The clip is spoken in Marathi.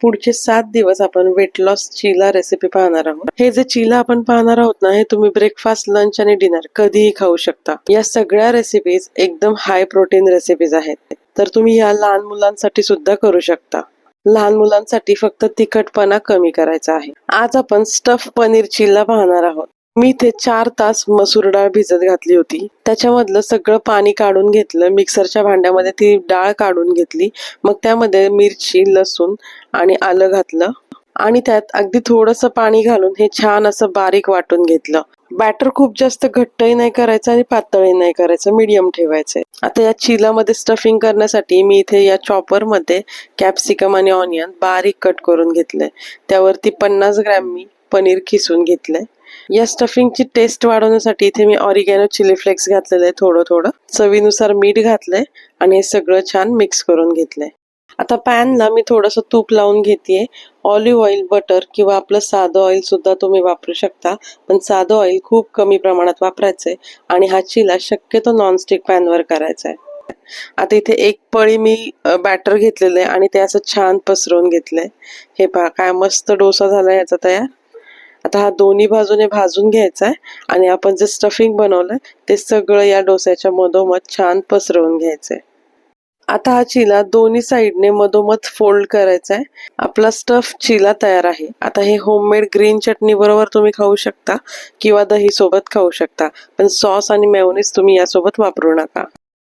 पुढचे 7 दिवस आपण वेट लॉस चीला रेसिपी पाहणार आहोत. हे जे चीला आपण पाहणार आहोत ना, हे तुम्ही ब्रेकफास्ट, लंच आणि डिनर कधीही खाऊ शकता. या सगळ्या रेसिपीज एकदम हाय प्रोटीन रेसिपीज आहेत. तर तुम्ही या लहान मुलांसाठी सुद्धा करू शकता. लहान मुलांसाठी फक्त तिखटपणा कमी करायचा आहे. आज आपण स्टफ पनीर चीला पाहणार आहोत. मी इथे 4 तास मसूर डाळ भिजत घातली होती. त्याच्यामधलं सगळं पाणी काढून घेतलं. मिक्सरच्या भांड्यामध्ये ती डाळ काढून घेतली. मग त्यामध्ये मिरची, लसूण आणि आलं घातलं आणि त्यात अगदी थोडंसं पाणी घालून हे छान असं बारीक वाटून घेतलं. बॅटर खूप जास्त घट्टही नाही करायचं आणि पातळही नाही करायचं, मीडियम ठेवायचंय. आता या चीलामध्ये स्टफिंग करण्यासाठी मी इथे या चॉपरमध्ये कॅप्सिकम आणि ऑनियन बारीक कट करून घेतलंय. त्यावरती 50 ग्रॅम मी पनीर खिसून घेतलंय. या स्टफिंगची टेस्ट वाढवण्यासाठी इथे मी ऑरिगॅनो चिली फ्लेक्स घातलेलं आहे थोडं थोडं. चवीनुसार मीठ घातलंय आणि हे सगळं छान मिक्स करून घेतलंय. आता पॅनला मी थोडंसं तूप लावून घेतेय. ऑलिव्ह ऑइल, बटर किंवा आपलं साधं ऑइल सुद्धा तुम्ही वापरू शकता, पण साधं ऑइल खूप कमी प्रमाणात वापरायचंय आणि हा चीला शक्यतो नॉनस्टिक पॅनवर करायचा आहे. आता इथे एक पळी मी बॅटर घेतलेलं आहे आणि ते असं छान पसरवून घेतलंय. हे पहा काय मस्त डोसा झालाय याचा तयार. आता हा दोन्ही बाजूने भाजून घ्यायचा आहे आणि आपण जे स्टफिंग बनवलंय ते सगळं या डोस्याच्या मधोमध छान पसरवून घ्यायचंय. आता हा चीला दोन्ही साईडने मधोमध फोल्ड करायचा आहे. आपला स्टफ चीला तयार आहे. आता हे होममेड ग्रीन चटणी बरोबर तुम्ही खाऊ शकता किंवा दही सोबत खाऊ शकता, पण सॉस आणि मेयोनीज तुम्ही यासोबत वापरू नका.